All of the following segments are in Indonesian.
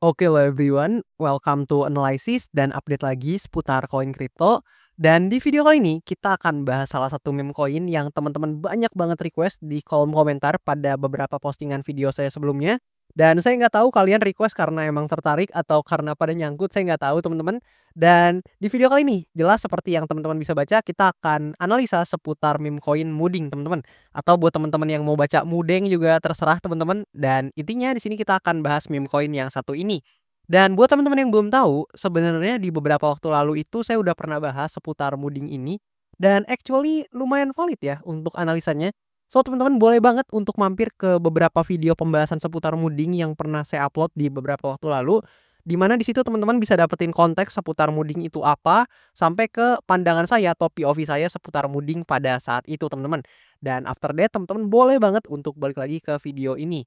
Oke lo everyone, welcome to analysis dan update lagi seputar koin kripto. Dan di video kali ini kita akan bahas salah satu meme koin yang teman-teman banyak banget request di kolom komentar pada beberapa postingan video saya sebelumnya. Dan saya nggak tahu kalian request karena emang tertarik atau karena pada nyangkut, saya nggak tahu teman-teman. Dan di video kali ini jelas seperti yang teman-teman bisa baca, kita akan analisa seputar meme koin Muding teman-teman. Atau buat teman-teman yang mau baca Mudeng juga terserah teman-teman. Dan intinya di sini kita akan bahas meme koin yang satu ini. Dan buat teman-teman yang belum tahu, sebenarnya di beberapa waktu lalu itu saya udah pernah bahas seputar Muding ini dan actually lumayan valid ya untuk analisanya. So teman-teman boleh banget untuk mampir ke beberapa video pembahasan seputar Muding yang pernah saya upload di beberapa waktu lalu. Di mana di situ teman-teman bisa dapetin konteks seputar Muding itu apa sampai ke pandangan saya atau POV saya seputar Muding pada saat itu teman-teman. Dan after that teman-teman boleh banget untuk balik lagi ke video ini.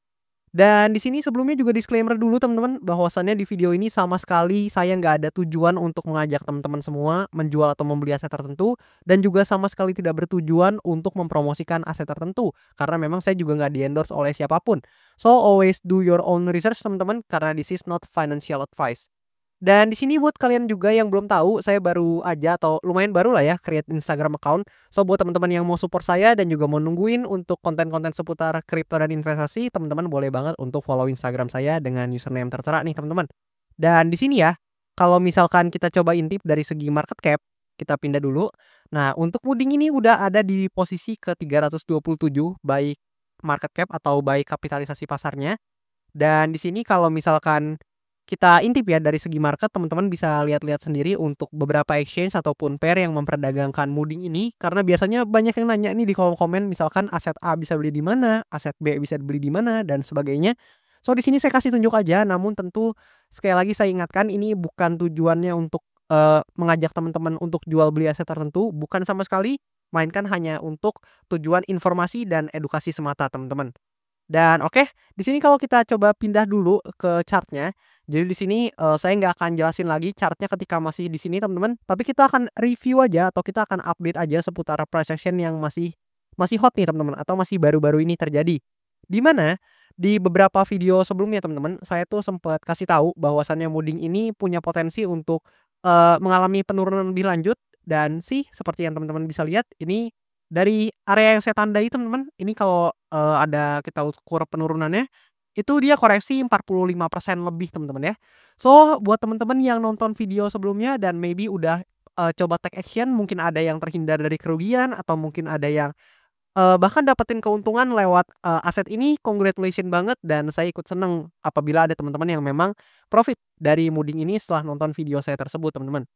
Dan di sini sebelumnya juga disclaimer dulu teman-teman, bahwasannya di video ini sama sekali saya nggak ada tujuan untuk mengajak teman-teman semua menjual atau membeli aset tertentu, dan juga sama sekali tidak bertujuan untuk mempromosikan aset tertentu, karena memang saya juga nggak di-endorse oleh siapapun. So always do your own research teman-teman, karena this is not financial advice. Dan di sini buat kalian juga yang belum tahu, saya baru aja atau lumayan baru lah ya create Instagram account. So buat teman-teman yang mau support saya dan juga mau nungguin untuk konten-konten seputar kripto dan investasi, teman-teman boleh banget untuk follow Instagram saya dengan username tertera nih teman-teman. Dan di sini ya, kalau misalkan kita coba intip dari segi market cap, kita pindah dulu. Nah, untuk Muding ini udah ada di posisi ke 327 baik market cap atau baik kapitalisasi pasarnya. Dan di sini kalau misalkan kita intip ya dari segi market, teman-teman bisa lihat-lihat sendiri untuk beberapa exchange ataupun pair yang memperdagangkan Muding ini, karena biasanya banyak yang nanya nih di kolom komen misalkan aset A bisa beli di mana, aset B bisa beli di mana dan sebagainya. So di sini saya kasih tunjuk aja, namun tentu sekali lagi saya ingatkan ini bukan tujuannya untuk mengajak teman-teman untuk jual beli aset tertentu, bukan sama sekali, melainkan hanya untuk tujuan informasi dan edukasi semata teman-teman. Dan oke, di sini kalau kita coba pindah dulu ke chartnya. Jadi di sini saya nggak akan jelasin lagi chartnya ketika masih di sini teman-teman. Tapi kita akan review aja atau kita akan update aja seputar price action yang masih masih hot nih teman-teman atau masih baru-baru ini terjadi. Di mana di beberapa video sebelumnya teman-teman, saya tuh sempat kasih tahu bahwasannya Muding ini punya potensi untuk mengalami penurunan lebih lanjut dan sih seperti yang teman-teman bisa lihat ini dari area yang saya tandai teman-teman, ini kalau ada kita ukur penurunannya, itu dia koreksi 45% lebih teman-teman ya. So, buat teman-teman yang nonton video sebelumnya dan maybe udah coba take action, mungkin ada yang terhindar dari kerugian atau mungkin ada yang bahkan dapetin keuntungan lewat aset ini, congratulation banget dan saya ikut seneng apabila ada teman-teman yang memang profit dari Muding ini setelah nonton video saya tersebut teman-teman.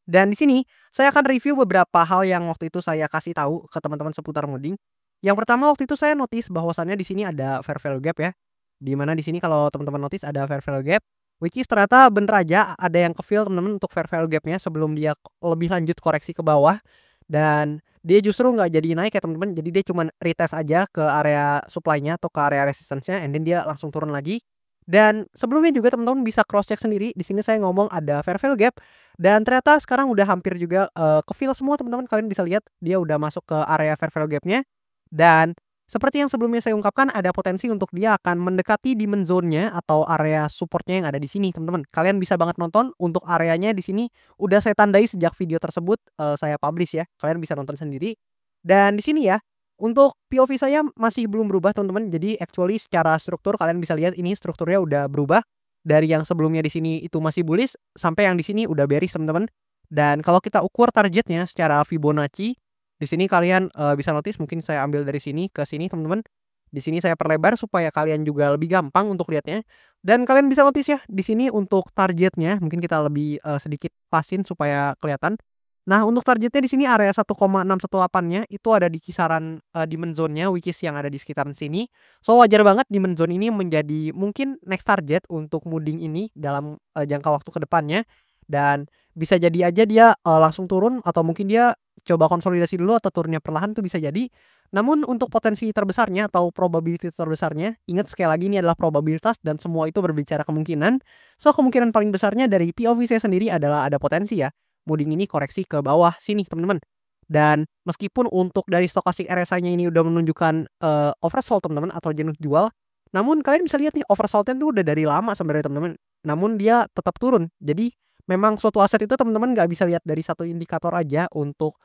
Dan di sini saya akan review beberapa hal yang waktu itu saya kasih tahu ke teman-teman seputar Muding. Yang pertama waktu itu saya notice bahwasannya di sini ada fair value gap ya. Di mana di sini kalau teman-teman notice ada fair value gap, which is ternyata bener aja ada yang ke-fill teman-teman untuk fair value gapnya sebelum dia lebih lanjut koreksi ke bawah. Dan dia justru nggak jadi naik ya teman-teman. Jadi dia cuma retest aja ke area supply-nya atau ke area resistance-nya and then dia langsung turun lagi. Dan sebelumnya juga teman-teman bisa cross check sendiri. Di sini saya ngomong ada fair value gap dan ternyata sekarang udah hampir juga ke-fill semua teman-teman. Kalian bisa lihat dia udah masuk ke area fair value gap-nya. Dan seperti yang sebelumnya saya ungkapkan ada potensi untuk dia akan mendekati diamond zone-nya atau area support-nya yang ada di sini teman-teman. Kalian bisa banget nonton untuk areanya di sini udah saya tandai sejak video tersebut saya publish ya. Kalian bisa nonton sendiri. Dan di sini ya untuk POV saya masih belum berubah teman-teman. Jadi actually secara struktur kalian bisa lihat ini strukturnya udah berubah dari yang sebelumnya di sini itu masih bullish sampai yang di sini udah bearish teman-teman. Dan kalau kita ukur targetnya secara Fibonacci, di sini kalian bisa notice mungkin saya ambil dari sini ke sini teman-teman. Di sini saya perlebar supaya kalian juga lebih gampang untuk lihatnya. Dan kalian bisa notice ya di sini untuk targetnya mungkin kita lebih sedikit pasin supaya kelihatan. Nah, untuk targetnya di sini area 1,618-nya itu ada di kisaran diamond zone-nya which is yang ada di sekitaran sini. So wajar banget diamond zone ini menjadi mungkin next target untuk Muding ini dalam jangka waktu ke depannya dan bisa jadi aja dia langsung turun atau mungkin dia coba konsolidasi dulu atau turunnya perlahan tuh bisa jadi. Namun untuk potensi terbesarnya atau probability terbesarnya, ingat sekali lagi ini adalah probabilitas dan semua itu berbicara kemungkinan. So kemungkinan paling besarnya dari POV saya sendiri adalah ada potensi ya Muding ini koreksi ke bawah sini teman-teman. Dan meskipun untuk dari stochastic RSI-nya ini udah menunjukkan oversold teman-teman atau jenuh jual, Namun kalian bisa lihat nih oversold-nya tuh udah dari lama sebenarnya teman-teman, namun dia tetap turun. Jadi memang suatu aset itu teman-teman nggak bisa lihat dari satu indikator aja untuk,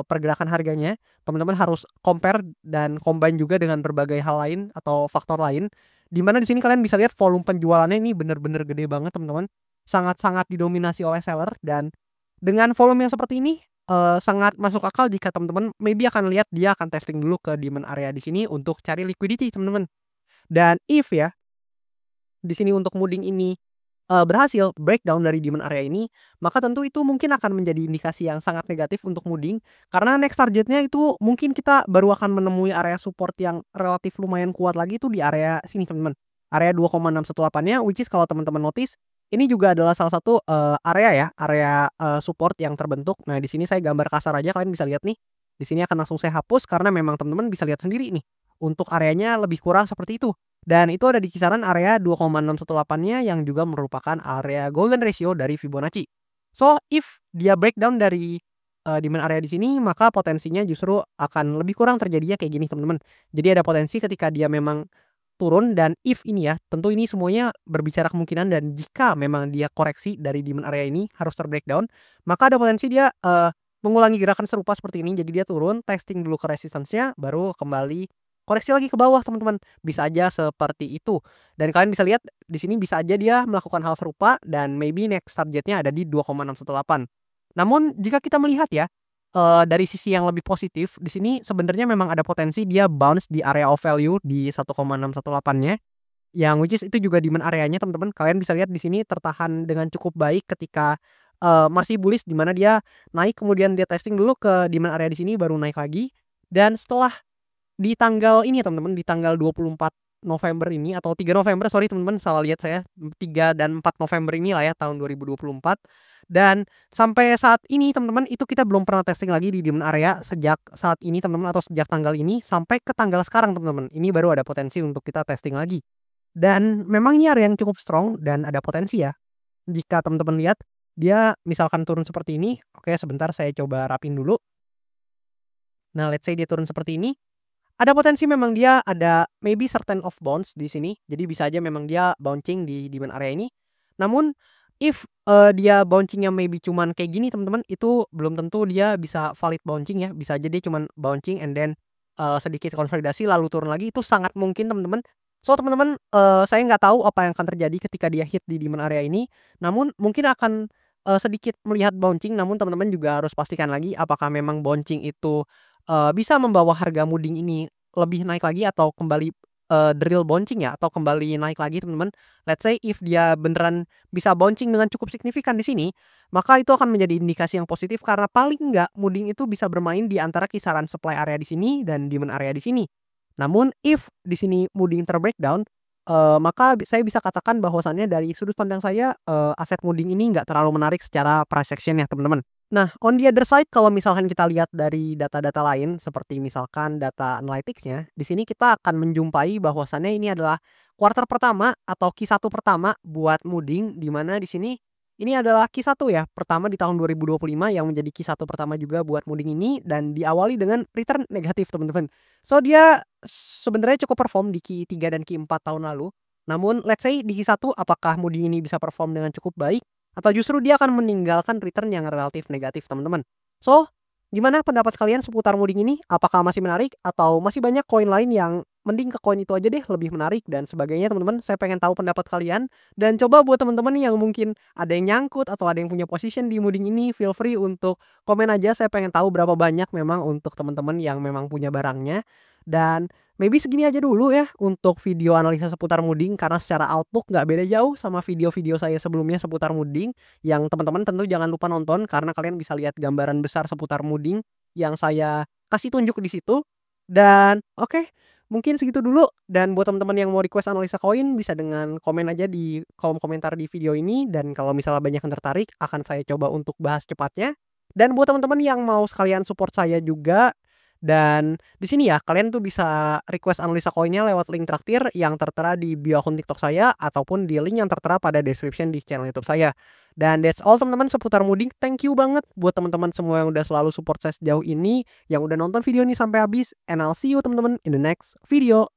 pergerakan harganya. Teman-teman harus compare dan combine juga dengan berbagai hal lain atau faktor lain, di mana di sini kalian bisa lihat volume penjualannya ini bener-bener gede banget teman-teman, sangat-sangat didominasi oleh seller dan dengan volume yang seperti ini, sangat masuk akal jika teman-teman maybe akan lihat dia akan testing dulu ke demand area di sini untuk cari liquidity teman-teman. Dan if ya, di sini untuk moving ini, berhasil breakdown dari demand area ini, maka tentu itu mungkin akan menjadi indikasi yang sangat negatif untuk moving, karena next targetnya itu mungkin kita baru akan menemui area support yang relatif lumayan kuat lagi itu di area sini teman-teman, area 2,618-nya which is kalau teman-teman notice, ini juga adalah salah satu, area ya, area, support yang terbentuk. Nah, di sini saya gambar kasar aja kalian bisa lihat nih, di sini akan langsung saya hapus karena memang teman-teman bisa lihat sendiri nih, untuk areanya lebih kurang seperti itu. Dan itu ada di kisaran area 2,618-nya yang juga merupakan area golden ratio dari Fibonacci. So, if dia breakdown dari, demand area di sini, maka potensinya justru akan lebih kurang terjadinya kayak gini teman-teman. Jadi ada potensi ketika dia memang turun dan if ini ya, tentu ini semuanya berbicara kemungkinan dan jika memang dia koreksi dari demand area ini harus ter-breakdown, maka ada potensi dia, mengulangi gerakan serupa seperti ini. Jadi dia turun, testing dulu ke resistance-nya, baru kembali koreksi lagi ke bawah teman-teman. Bisa aja seperti itu. Dan kalian bisa lihat di sini bisa aja dia melakukan hal serupa dan maybe next target-nya ada di 2,618. Namun jika kita melihat ya, dari sisi yang lebih positif, di sini sebenarnya memang ada potensi dia bounce di area of value di 1,618-nya, yang which is itu juga demand areanya teman-teman. Kalian bisa lihat di sini tertahan dengan cukup baik ketika, masih bullish di mana dia naik kemudian dia testing dulu ke demand area di sini baru naik lagi. Dan setelah di tanggal ini ya teman-teman, di tanggal 24 November ini atau 3 November sorry teman-teman salah lihat saya, 3 dan 4 November inilah ya tahun 2024. Dan sampai saat ini teman-teman itu kita belum pernah testing lagi di demand area sejak saat ini teman-teman atau sejak tanggal ini sampai ke tanggal sekarang teman-teman. Ini baru ada potensi untuk kita testing lagi. Dan memang ini area yang cukup strong dan ada potensi ya. Jika teman-teman lihat dia misalkan turun seperti ini, oke sebentar saya coba rapin dulu. Nah, let's say dia turun seperti ini, ada potensi memang dia ada maybe certain of bounce di sini. Jadi bisa aja memang dia bouncing di demand area ini. Namun if, dia bouncing-nya maybe cuman kayak gini teman-teman, itu belum tentu dia bisa valid bouncing ya. Bisa aja dia cuman bouncing and then, sedikit konsolidasi lalu turun lagi, itu sangat mungkin teman-teman. So teman-teman, saya nggak tahu apa yang akan terjadi ketika dia hit di demand area ini. Namun mungkin akan, sedikit melihat bouncing, namun teman-teman juga harus pastikan lagi apakah memang bouncing itu bisa membawa harga moving ini lebih naik lagi atau kembali, the real bouncing ya atau kembali naik lagi teman-teman. Let's say if dia beneran bisa bouncing dengan cukup signifikan di sini, maka itu akan menjadi indikasi yang positif karena paling enggak moving itu bisa bermain di antara kisaran supply area di sini dan demand area di sini. Namun if di sini moving ter-breakdown, maka saya bisa katakan bahwasannya dari sudut pandang saya, aset moving ini nggak terlalu menarik secara price action ya teman-teman. Nah, on the other side kalau misalkan kita lihat dari data-data lain seperti misalkan data analytics-nya, di sini kita akan menjumpai bahwasannya ini adalah kuartal pertama atau Q1 pertama buat Mooding di mana di sini ini adalah Q1 ya, pertama di tahun 2025 yang menjadi Q1 pertama juga buat Mooding ini dan diawali dengan return negatif teman-teman. So dia sebenarnya cukup perform di Q3 dan Q4 tahun lalu. Namun let's say di Q1 apakah Mooding ini bisa perform dengan cukup baik? Atau justru dia akan meninggalkan return yang relatif negatif teman-teman. So, gimana pendapat kalian seputar Mooding ini? Apakah masih menarik atau masih banyak koin lain yang mending ke koin itu aja deh lebih menarik dan sebagainya teman-teman. Saya pengen tahu pendapat kalian dan coba buat teman-teman yang mungkin ada yang nyangkut atau ada yang punya position di Mooding ini, feel free untuk komen aja. Saya pengen tahu berapa banyak memang untuk teman-teman yang memang punya barangnya. Dan maybe segini aja dulu ya untuk video analisa seputar Mooding karena secara outlook nggak beda jauh sama video-video saya sebelumnya seputar Mooding yang teman-teman tentu jangan lupa nonton karena kalian bisa lihat gambaran besar seputar Mooding yang saya kasih tunjuk di situ. Dan oke, mungkin segitu dulu dan buat teman-teman yang mau request analisa koin bisa dengan komen aja di kolom komentar di video ini dan kalau misalnya banyak yang tertarik akan saya coba untuk bahas cepatnya. Dan buat teman-teman yang mau sekalian support saya juga dan di sini ya kalian tuh bisa request analisa koinnya lewat link traktir yang tertera di bio akun TikTok saya ataupun di link yang tertera pada description di channel YouTube saya. Dan that's all teman-teman seputar Mooding. Thank you banget buat teman-teman semua yang udah selalu support saya sejauh ini, yang udah nonton video ini sampai habis. And I'll see you teman-teman in the next video.